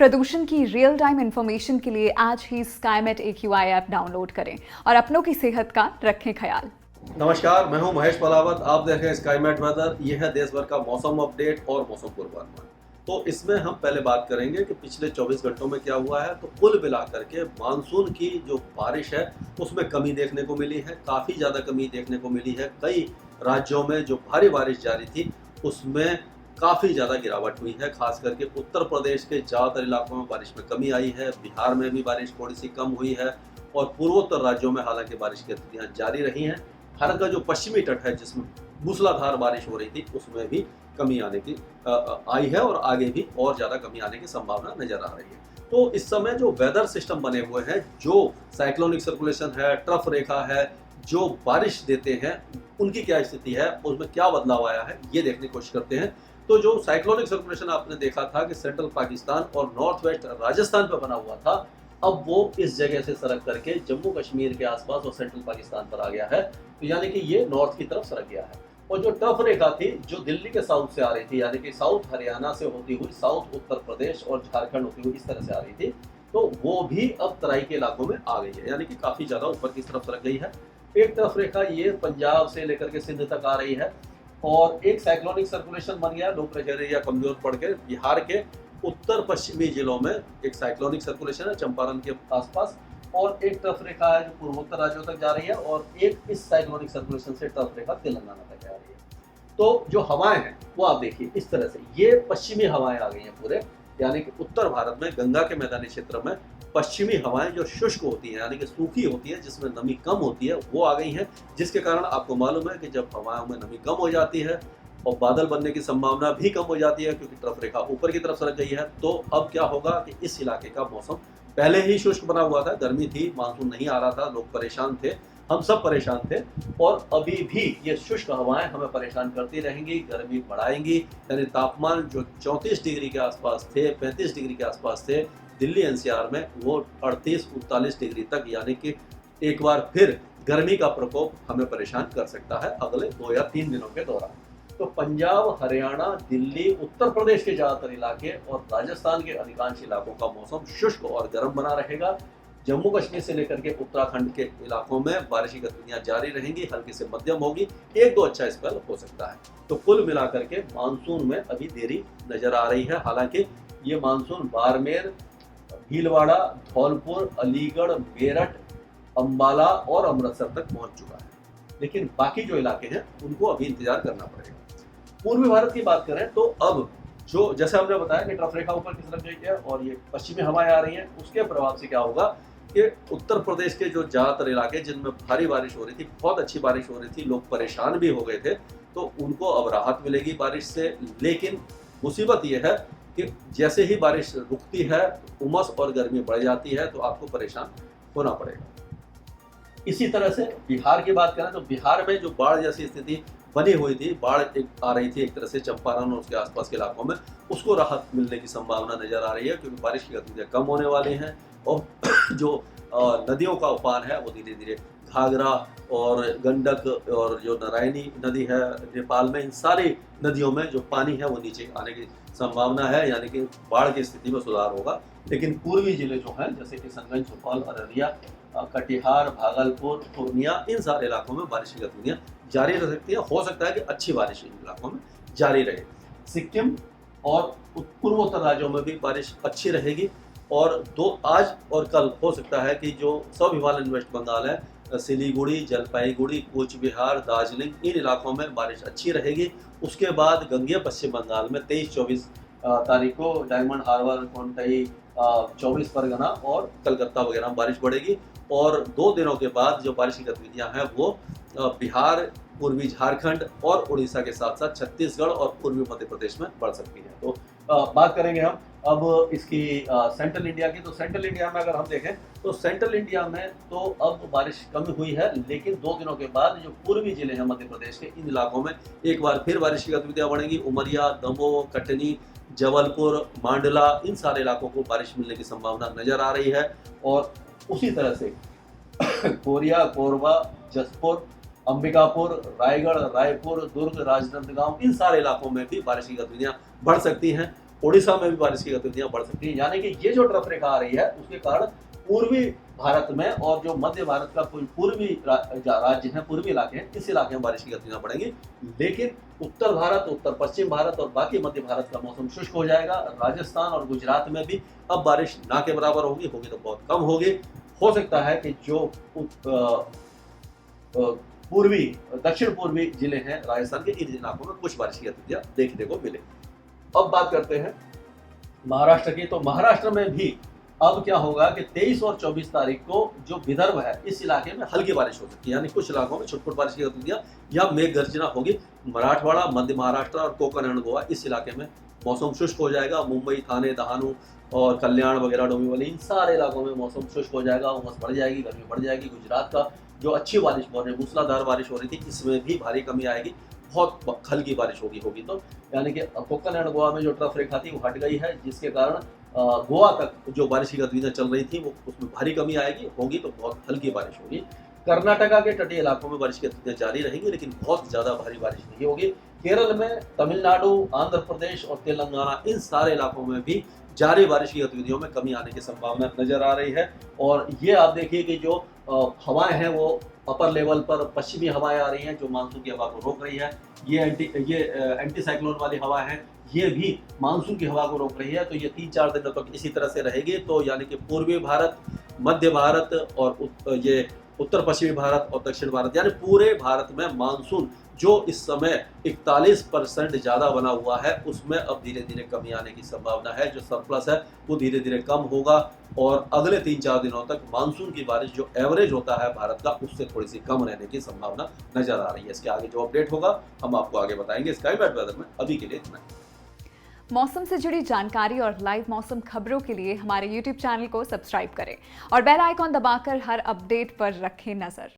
प्रदूषण की real time information के लिए आज ही स्काईमेट AQI ऐप डाउनलोड करें और अपनों की सेहत का रखें ख्याल। नमस्कार, मैं हूं महेश पलावत। आप देख रहे हैं स्काईमेट वेदर। यह है देश भर का मौसम अपडेट और मौसम पूर्वानुमान। तो इसमें हम पहले बात करेंगे कि पिछले 24 घंटों में क्या हुआ है। तो कुल मिलाकर के मानसून की जो बारिश है उसमें कमी देखने को मिली है, काफ़ी ज़्यादा कमी देखने को मिली है। कई राज्यों में जो भारी बारिश जारी थी उसमें काफ़ी ज़्यादा गिरावट हुई है। खास करके उत्तर प्रदेश के ज़्यादातर इलाकों में बारिश में कमी आई है। बिहार में भी बारिश थोड़ी सी कम हुई है और पूर्वोत्तर राज्यों में हालांकि बारिश की गतिविधियाँ जारी रही हैं। भारत का जो पश्चिमी तट है जिसमें मूसलाधार बारिश हो रही थी उसमें भी कमी आने की आई है और आगे भी और ज़्यादा कमी आने की संभावना नजर आ रही है। तो इस समय जो वेदर सिस्टम बने हुए हैं, जो साइक्लोनिक सर्कुलेशन है, ट्रफ रेखा है, जो बारिश देते हैं, उनकी क्या स्थिति है, उसमें क्या बदलाव आया है, ये देखने की कोशिश करते हैं। तो जो साइक्लोनिक सर्कुलेशन आपने देखा था कि सेंट्रल पाकिस्तान और नॉर्थ वेस्ट राजस्थान पर बना हुआ था, अब वो इस जगह से सरक करके जम्मू कश्मीर के आसपास और सेंट्रल पाकिस्तान पर आ गया है। तो यानी कि ये नॉर्थ की तरफ सरक गया है। और जो ट्रफ रेखा थी जो दिल्ली के साउथ से आ रही थी, यानी कि साउथ हरियाणा से होती हुई साउथ उत्तर प्रदेश और झारखंड होती हुई इस तरह से आ रही थी, तो वो भी अब तराई के इलाकों में आ गई है, यानी कि काफी ज्यादा ऊपर की तरफ सरक गई है। एक ट्रफ रेखा ये पंजाब से लेकर के सिंध तक आ रही है और एक साइक्लोनिक सर्कुलेशन बन गया, लो प्रेशर एरिया कमजोर पड़ के बिहार के उत्तर पश्चिमी जिलों में एक साइक्लोनिक सर्कुलेशन है चंपारण के आसपास, और एक ट्रफ रेखा है जो पूर्वोत्तर राज्यों तक जा रही है और एक इस साइक्लोनिक सर्कुलेशन से ट्रफ रेखा तेलंगाना तक जा रही है। तो जो हवाएं हैं वो आप देखिए इस तरह से, ये पश्चिमी हवाएं आ गई हैं पूरे, यानी कि उत्तर भारत में गंगा के मैदानी क्षेत्र में पश्चिमी हवाएं जो शुष्क होती हैं, यानी कि सूखी होती है, जिसमें नमी कम होती है, वो आ गई हैं। जिसके कारण आपको मालूम है कि जब हवाओं में नमी कम हो जाती है और बादल बनने की संभावना भी कम हो जाती है क्योंकि ट्रफ रेखा ऊपर की तरफ सरक गई है। तो अब क्या होगा कि इस इलाके का मौसम पहले ही शुष्क बना हुआ था, गर्मी थी, मानसून नहीं आ रहा था, लोग परेशान थे, हम सब परेशान थे, और अभी भी ये शुष्क हवाएं हमें परेशान करती रहेंगी, गर्मी बढ़ाएंगी। यानी तापमान जो 34 डिग्री के आसपास थे, 35 डिग्री के आसपास थे दिल्ली NCR में, वो 38-39 डिग्री तक, यानी कि एक बार फिर गर्मी का प्रकोप हमें परेशान कर सकता है अगले 2 या 3 दिनों के दौरान। तो पंजाब, हरियाणा, दिल्ली, उत्तर प्रदेश के ज़्यादातर इलाके और राजस्थान के अधिकांश इलाकों का मौसम शुष्क और गर्म बना रहेगा। जम्मू कश्मीर से लेकर के उत्तराखंड के इलाकों में बारिश की गतिविधियां जारी रहेंगी, हल्की से मध्यम होगी, 1-2 अच्छा स्पेल हो सकता है। तो कुल मिलाकर के मानसून में अभी देरी नजर आ रही है। हालांकि ये मानसून बाड़मेर, भीलवाड़ा, धौलपुर, अलीगढ़, मेरठ, अंबाला और अमृतसर तक पहुंच चुका है, लेकिन बाकी जो इलाके हैं उनको अभी इंतजार करना पड़ेगा। पूर्वी भारत की बात करें तो अब जो जैसे हमने बताया कि ट्रफ रेखा ऊपर की तरफ गई है और ये पश्चिमी हवाएं आ रही हैं, उसके प्रभाव से क्या होगा कि उत्तर प्रदेश के जो ज़्यादातर इलाके जिनमें भारी बारिश हो रही थी, बहुत अच्छी बारिश हो रही थी, लोग परेशान भी हो गए थे, तो उनको अब राहत मिलेगी बारिश से। लेकिन मुसीबत ये है कि जैसे ही बारिश रुकती है उमस और गर्मी बढ़ जाती है, तो आपको परेशान होना पड़ेगा। इसी तरह से बिहार की बात करें तो बिहार में जो बाढ़ जैसी स्थिति बनी हुई थी, बाढ़ आ रही थी एक तरह से चंपारण और उसके आसपास के इलाकों में, उसको राहत मिलने की संभावना नजर आ रही है क्योंकि बारिश की गतिविधियां कम होने वाली हैं और जो नदियों का उफान है वो धीरे धीरे घाघरा और गंडक और जो नारायणी नदी है नेपाल में, इन सारी नदियों में जो पानी है वो नीचे आने की संभावना है, यानी कि बाढ़ की स्थिति में सुधार होगा। लेकिन पूर्वी जिले जो हैं जैसे किशनगंज, सुपौल, अररिया, कटिहार, भागलपुर, पूर्णिया, इन सारे इलाकों में बारिश की गतिविधियां जारी रह सकती है। हो सकता है कि अच्छी बारिश इन इलाकों में जारी रहे। सिक्किम और पूर्वोत्तर राज्यों में भी बारिश अच्छी रहेगी और आज और कल हो सकता है कि जो सब हिमालयन वेस्ट बंगाल है, सिलीगुड़ी, जलपाईगुड़ी, कूच बिहार, दार्जिलिंग, इन इलाकों में बारिश अच्छी रहेगी। उसके बाद गंगेय पश्चिम बंगाल में 23-24 तारीख को डायमंड हार्बर, कोंटई, 24 परगना और कलकत्ता वगैरह में बारिश बढ़ेगी और 2 दिनों के बाद जो बारिश की गतिविधियां हैं वो बिहार, पूर्वी झारखंड और उड़ीसा के साथ साथ छत्तीसगढ़ और पूर्वी मध्य प्रदेश में बढ़ सकती है। तो बात करेंगे हम अब इसकी सेंट्रल इंडिया की। तो सेंट्रल इंडिया में अगर हम देखें तो सेंट्रल इंडिया में तो अब बारिश कम हुई है, लेकिन 2 दिनों के बाद जो पूर्वी जिले हैं मध्य प्रदेश के, इन इलाकों में एक बार फिर बारिश की गतिविधियां बढ़ेंगी। उमरिया, दमोह, कटनी, जबलपुर, मांडला, इन सारे इलाकों को बारिश मिलने की संभावना नजर आ रही है। और उसी तरह से कोरिया, कोरबा, जसपुर, अंबिकापुर, रायगढ़, रायपुर, दुर्ग, राजनांदगांव, इन सारे इलाकों में भी बारिश की गतिविधियां बढ़ सकती हैं। उड़ीसा में भी बारिश की गतिविधियां बढ़ सकती हैं। यानी कि ये जो ट्रफ रेखा आ रही है उसके कारण पूर्वी भारत में और जो मध्य भारत का कोई पूर्वी राज्य है, पूर्वी इलाके हैं, इस इलाके में बारिश की गतिविधियां बढ़ेंगी। लेकिन उत्तर भारत, उत्तर पश्चिम भारत और बाकी मध्य भारत का मौसम शुष्क हो जाएगा। राजस्थान और गुजरात में भी अब बारिश ना के बराबर होगी तो बहुत कम होगी। हो सकता है कि जो पूर्वी दक्षिण पूर्वी जिले हैं राजस्थान के, इन इलाकों में कुछ बारिश की गतिविधियां देखने को मिले। अब बात करते हैं महाराष्ट्र की। तो महाराष्ट्र में भी अब क्या होगा कि 23 और 24 तारीख को जो विदर्भ है, इस इलाके में हल्की बारिश हो सकती है। यानी कुछ इलाकों में छुटपुट बारिश की गतिविधियां या मेघ गर्जना होगी। मराठवाड़ा, मध्य महाराष्ट्र और कोकण एंड गोवा, इस इलाके में मौसम शुष्क हो जाएगा। मुंबई, थाने, दहानू और कल्याण वगैरह, डोंबिवली, इन सारे इलाकों में मौसम शुष्क हो जाएगा। उमस बढ़ जाएगी, गर्मी बढ़ जाएगी। गुजरात का जो अच्छी बारिश हो रही है, मूसलाधार बारिश हो रही थी, इसमें भी भारी कमी आएगी। बहुत हल्की बारिश होगी तो यानी कि कोकण एंड गोवा में जो ट्रफ रेखा थी वो हट गई है, जिसके कारण गोवा तक जो बारिश की गतिविधियां चल रही थी वो उसमें भारी कमी आएगी, होगी तो बहुत हल्की बारिश होगी। कर्नाटका के तटीय इलाकों में बारिश की गतिविधियां जारी रहेंगी, लेकिन बहुत ज्यादा भारी बारिश नहीं होगी। केरल में, तमिलनाडु, आंध्र प्रदेश और तेलंगाना, इन सारे इलाकों में भी जारी बारिश की गतिविधियों में कमी आने की संभावना नजर आ रही है। और ये आप देखिए कि जो हवाएं हैं वो अपर लेवल पर पश्चिमी हवाएं आ रही हैं जो मानसून की हवा को रोक रही है। ये एंटी साइक्लोन वाली हवा है, ये भी मानसून की हवा को रोक रही है। तो ये 3-4 दिनों तक इसी तरह से रहेगी। तो यानी कि पूर्वी भारत, मध्य भारत और ये उत्तर पश्चिमी भारत और दक्षिण भारत, यानी पूरे भारत में मानसून जो इस समय 41% ज़्यादा बना हुआ है, उसमें अब धीरे धीरे कमी आने की संभावना है। जो सरप्लस है वो धीरे धीरे कम होगा और अगले 3-4 दिनों तक मानसून की बारिश जो एवरेज होता है भारत का, उससे थोड़ी सी कम रहने की संभावना नजर आ रही है। इसके आगे जो अपडेट होगा हम आपको आगे बताएंगे स्काईमेट वेदर में। अभी के लिए इतना ही। मौसम से जुड़ी जानकारी और लाइव मौसम खबरों के लिए हमारे YouTube चैनल को सब्सक्राइब करें और बेल आइकॉन दबाकर हर अपडेट पर रखें नजर।